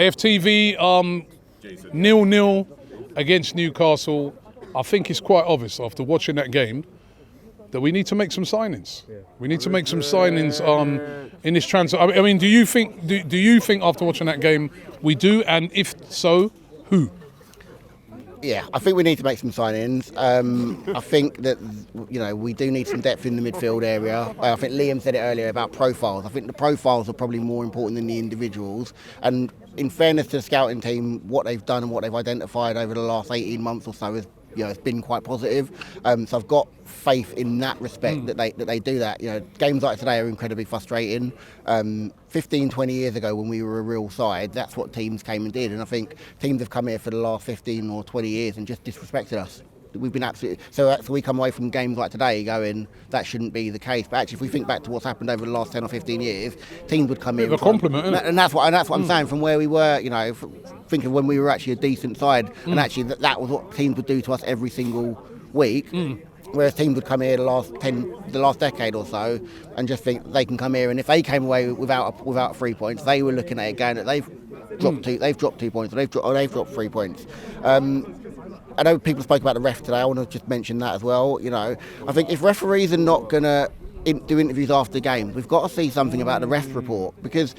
AFTV 0-0 against Newcastle. I think it's quite obvious after watching that game that we need to make some signings. We need to make some signings in this transfer. I mean, do you think after watching that game we do? And if so, who? Yeah, I think we need to make some signings. I think that we do need some depth in the midfield area. I think Liam said it earlier about profiles. I think the profiles are probably more important than the individuals. And in fairness to the scouting team, what they've done and what they've identified over the last 18 months or so is, it's been quite positive. So I've got faith in that respect that they do that. Games like today are incredibly frustrating. 15, 20 years ago when we were a real side, that's what teams came and did. And I think teams have come here for the last 15 or 20 years and just disrespected us. We've been absolutely... So we come away from games like today going, that shouldn't be the case. But actually, if we think back to what's happened over the last 10 or 15 years, teams would come here... A compliment, isn't it? And that's what I'm saying, from where we were, think of when we were actually a decent side, and actually that was what teams would do to us every single week. Whereas teams would come here the last decade or so and just think they can come here, and if they came away without 3 points, they were looking at it going that they've dropped 2 points, or they've dropped 3 points. I know people spoke about the ref today. I want to just mention that as well. I think if referees are not going to do interviews after games, we've got to see something about the ref report, because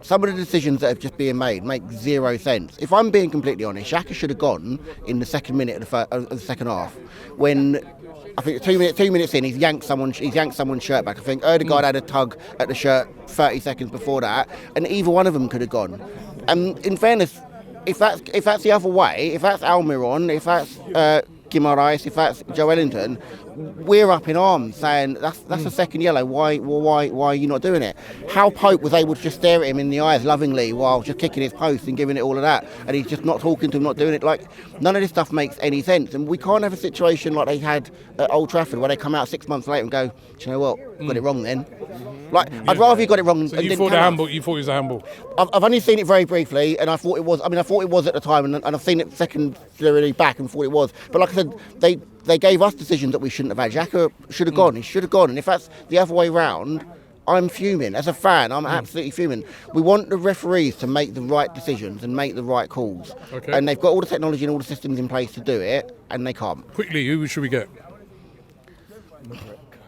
some of the decisions that have just been made make zero sense. If I'm being completely honest, Xhaka should have gone in the second minute of the second half, when I think 2 minutes in, he's yanked someone's shirt back. I think Ødegaard had a tug at the shirt 30 seconds before that, and either one of them could have gone. And in fairness, if that's the other way, if that's Almiron, if that's Guimaraes, if that's Joelinton, we're up in arms saying that's a second yellow. Why are you not doing it? How Pope was able to just stare at him in the eyes lovingly while just kicking his post and giving it all of that, and he's just not talking to him, not doing it. Like, none of this stuff makes any sense, and we can't have a situation like they had at Old Trafford where they come out 6 months later and go, do you know what? Got it wrong then. Like, I'd rather you got it wrong. So you thought it was a handball. I've only seen it very briefly, and I thought it was. I thought it was at the time, and I've seen it secondarily back and thought it was. But like I said, they gave us decisions that we shouldn't have had. Xhaka should have gone. He should have gone. And if that's the other way round, I'm fuming. As a fan, I'm absolutely fuming. We want the referees to make the right decisions and make the right calls. Okay. And they've got all the technology and all the systems in place to do it, and they can't. Quickly, who should we get?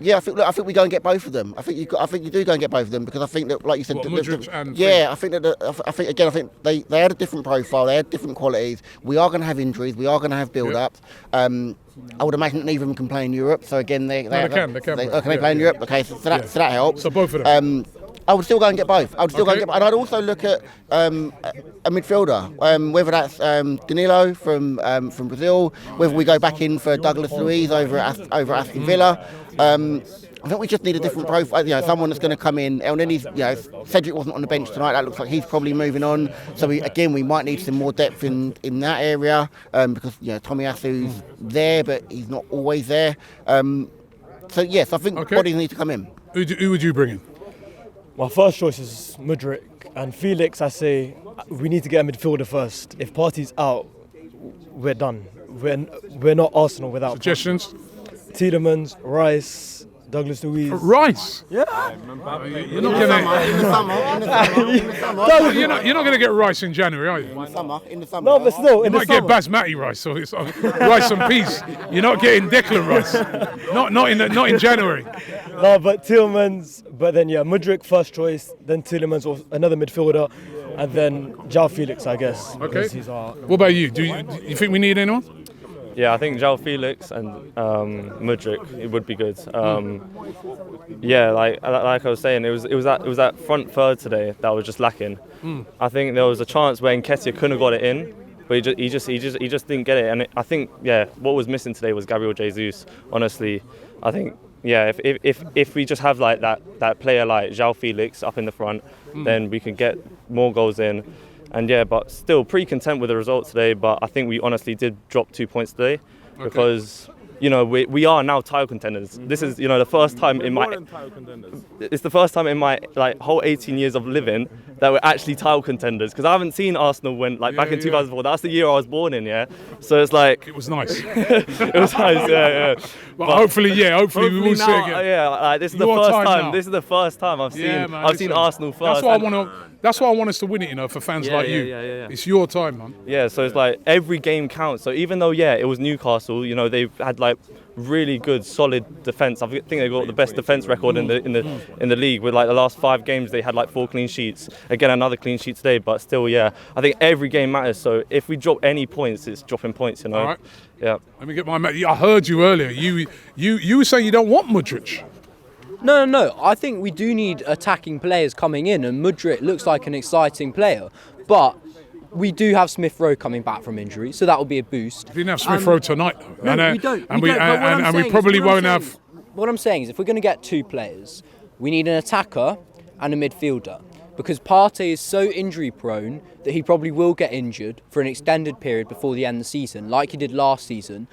Yeah, I think we go and get both of them. I think you do go and get both of them, because I think that, like you said, I think they had a different profile, they had different qualities. We are going to have injuries, we are going to have build-ups. I would imagine that neither of them can play in Europe. So again, they can play in Europe. Okay, so that helps. So both of them. I would still go and get both. And I'd also look at a midfielder, whether that's Danilo from Brazil, whether we go back in for Douglas Luiz over Aston Villa. I think we just need a different profile. Someone that's going to come in. And then Cedric wasn't on the bench tonight. That looks like he's probably moving on. So we might need some more depth in that area, because Tomiyasu's there, but he's not always there. So yes, I think bodies need to come in. Who would you bring in? My first choice is Mudryk, and Felix. I say we need to get a midfielder first. If Partey's out, we're done. We're not Arsenal without suggestions. Partey. Tielemans, Rice, Douglas Luiz. Rice? Yeah. You're not going to get Rice in January, are you? In the summer. No, but still, you might get Basmati Rice, so it's Rice and peas. You're not getting Declan Rice. Not in January. No, but Tielemans. But then Mudryk first choice, then Tielemans or another midfielder, and then João Felix, I guess. Okay. What about you? Do you think we need anyone? Yeah, I think João Felix and Mudryk, it would be good. Yeah, like I was saying, it was that front third today that was just lacking. I think there was a chance where Nketiah couldn't have got it in, but he just didn't get it. And I think what was missing today was Gabriel Jesus. Honestly, I think if we just have like that player like João Felix up in the front, then we can get more goals in. And but still pretty content with the result today. But I think we honestly did drop 2 points today, because we are now title contenders. This is the first time in my whole 18 years of living that we're actually title contenders, because I haven't seen Arsenal win back in 2004. That's the year I was born in, yeah. So it's like It was nice. it was nice, yeah. But hopefully we will see now, again. yeah, this is the Your first time time. now. This is the first time I've seen Yeah, man, I've seen listen, Arsenal first. That's why I want us to win it, for fans like you. Yeah. It's your time, man. Yeah, so it's like every game counts. So even though it was Newcastle, they've had really good, solid defence. I think they got the best defence record in the league. With the last 5 games, they had 4 clean sheets. Again, another clean sheet today, but still, I think every game matters. So if we drop any points, it's dropping points. All right. Yeah. Let me get my. I heard you earlier. You were saying you don't want Mudryk. No. I think we do need attacking players coming in, and Mudryk looks like an exciting player. But we do have Smith Rowe coming back from injury, so that will be a boost. We didn't have Smith Rowe tonight, though. No, we don't. And we probably won't have. What I'm saying is, if we're going to get 2 players, we need an attacker and a midfielder. Because Partey is so injury prone that he probably will get injured for an extended period before the end of the season, like he did last season,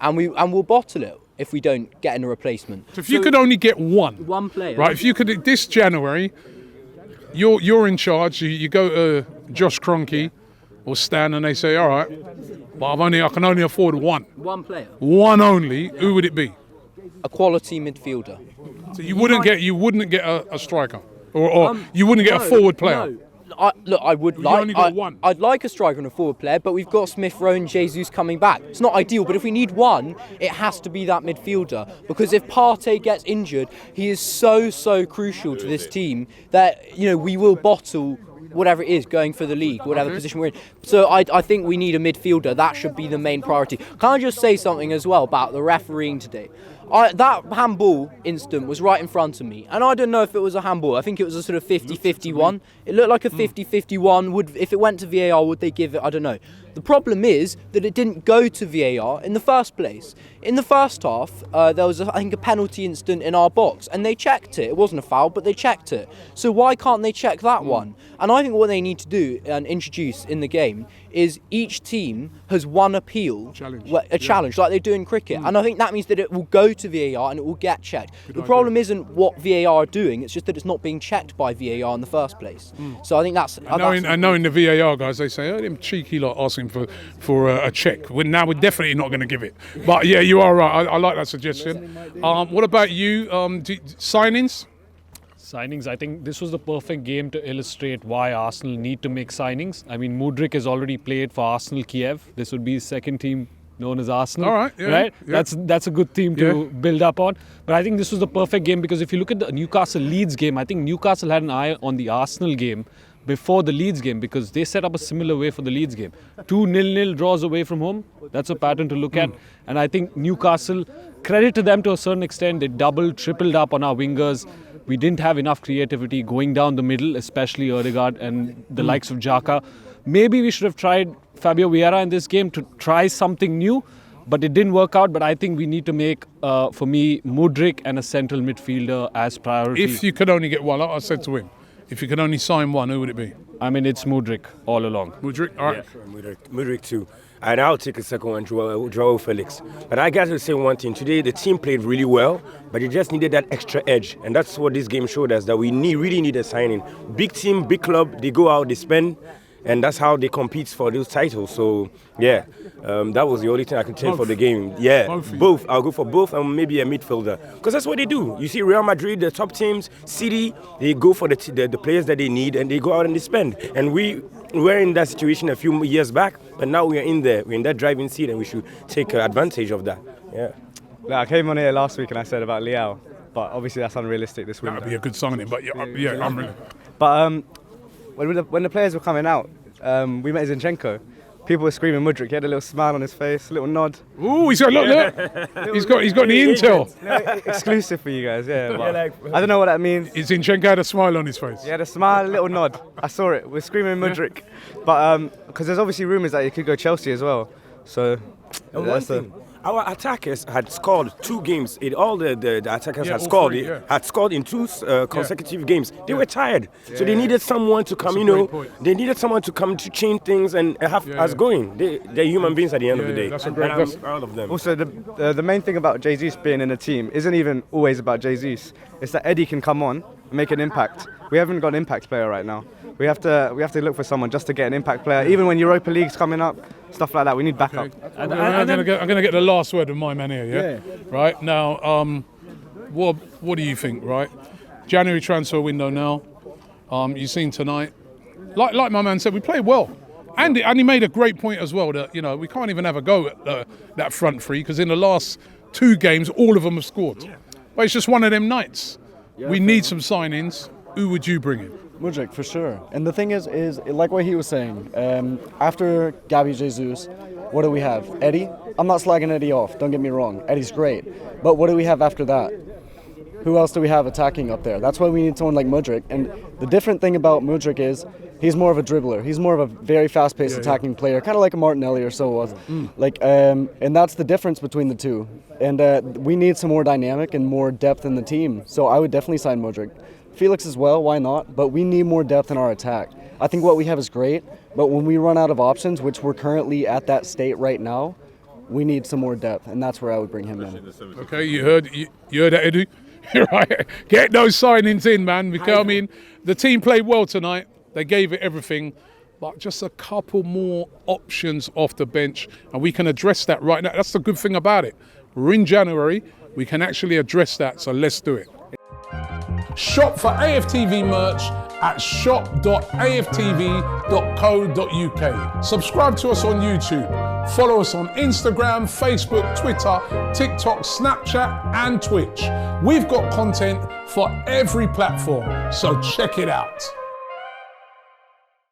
and we'll bottle it if we don't get in a replacement. So if you could only get one player, right? If you could this January, you're in charge. You go to Josh Kroenke or Stan, and they say, all right, but I can only afford one. One player. One only. Who would it be? A quality midfielder. So you wouldn't get a striker, or you wouldn't get a forward player. No. I would You only got one. I'd like a striker and a forward player, but we've got Smith Rowe and Jesus coming back. It's not ideal, but if we need one, it has to be that midfielder. Because if Partey gets injured, he is so crucial to this team that we will bottle whatever it is going for the league, whatever position we're in. So I think we need a midfielder. That should be the main priority. Can I just say something as well about the refereeing today? That handball instant was right in front of me, and I don't know if it was a handball. I think it was a sort of 50-51. It looked like a 50-51. If it went to VAR, would they give it? I don't know. The problem is that it didn't go to VAR in the first place. In the first half, there was, I think, a penalty instant in our box, and they checked it. It wasn't a foul, but they checked it. So why can't they check that one? And I think what they need to do and introduce in the game is each team has one appeal, challenge like they do in cricket. And I think that means that it will go to VAR and it will get checked. The problem isnn what VAR are doing, it's just that it's not being checked by VAR in the first place. So I think that's... Knowing the VAR guys, they say, them cheeky lot asking for a check. Now we're definitely not going to give it. But yeah, you are right. I like that suggestion. What about you? Signings? Signings, I think this was the perfect game to illustrate why Arsenal need to make signings. I mean, Mudryk has already played for Arsenal Kiev. This would be his second team known as Arsenal. All right, yeah, right? yeah. That's a good team to build up on. But I think this was the perfect game because if you look at the Newcastle Leeds game, I think Newcastle had an eye on the Arsenal game before the Leeds game because they set up a similar way for the Leeds game. 2-0 draws away from home. That's a pattern to look at. And I think Newcastle, credit to them to a certain extent, they doubled, tripled up on our wingers. We didn't have enough creativity going down the middle, especially Odegaard and the likes of Xhaka. Maybe we should have tried Fabio Vieira in this game to try something new, but it didn't work out. But I think we need to make, for me, Mudryk and a central midfielder as priority. If you could only get one, like I said to him, if you could only sign one, who would it be? I mean, it's Mudryk all along. Mudryk? All right. Yeah, Mudryk too. And I'll take a second one, Joao Felix. But I got to say one thing. Today, the team played really well, but they just needed that extra edge. And that's what this game showed us, that we really need a signing. Big team, big club, they go out, they spend, and that's how they compete for those titles. So, yeah, that was the only thing I could take for the game. Yeah, both. I'll go for both and maybe a midfielder. Because that's what they do. You see Real Madrid, the top teams, City, they go for the players that they need, and they go out and they spend. And we were in that situation a few years back, but now we are in there. We're in that driving seat, and we should take advantage of that. Yeah. I came on here last week and I said about Leao, but obviously that's unrealistic this week. That would be a good signing, but yeah, I'm really... But when the players were coming out, we met Zinchenko. People were screaming Mudryk. He had a little smile on his face, a little nod. Ooh, he's got look. He's got the intel. No, exclusive for you guys, yeah. I don't know what that means. Zinchenko had a smile on his face. He had a smile, a little nod. I saw it. We're screaming Mudryk, but because there's obviously rumours that he could go Chelsea as well. So that's our attackers had scored 2 games. All the attackers had scored. Had scored in 2 consecutive games. They were tired, so they needed someone to come. They needed someone to come to change things and have us going. They're human beings at the end of the day. That's a great. I'm proud of them. Also, the main thing about Jesus being in a team isn't even always about Jesus. It's that Eddie can come on and make an impact. we haven't got an impact player right now. We have to look for someone just to get an impact player. Even when Europa League's coming up, stuff like that, we need backup. Okay. I'm going to get the last word of my man here, yeah? Right, now, what do you think, right? January transfer window now. You've seen tonight. Like my man said, we played well. And he made a great point as well that, you know, we can't even have a go at that front three because in the last 2 games, all of them have scored. But it's just one of them nights. We need some signings. Who would you bring in? Mudryk, for sure. And the thing is like what he was saying, after Gabi Jesus, what do we have? Eddie? I'm not slagging Eddie off, don't get me wrong. Eddie's great. But what do we have after that? Who else do we have attacking up there? That's why we need someone like Mudryk. And the different thing about Mudryk is he's more of a dribbler. He's more of a very fast-paced attacking player, kind of like a Martinelli or so was. And that's the difference between the two. And we need some more dynamic and more depth in the team. So I would definitely sign Mudryk. Felix as well, why not? But we need more depth in our attack. I think what we have is great, but when we run out of options, which we're currently at that state right now, we need some more depth, and that's where I would bring him in. Okay, you heard that, Edu? Right. Get those signings in, man, because I mean, the team played well tonight. They gave it everything, but just a couple more options off the bench, and we can address that right now. That's the good thing about it. We're in January, we can actually address that, so let's do it. Shop for AFTV merch at shop.aftv.co.uk. Subscribe to us on YouTube. Follow us on Instagram, Facebook, Twitter, TikTok, Snapchat, and Twitch. We've got content for every platform, so check it out.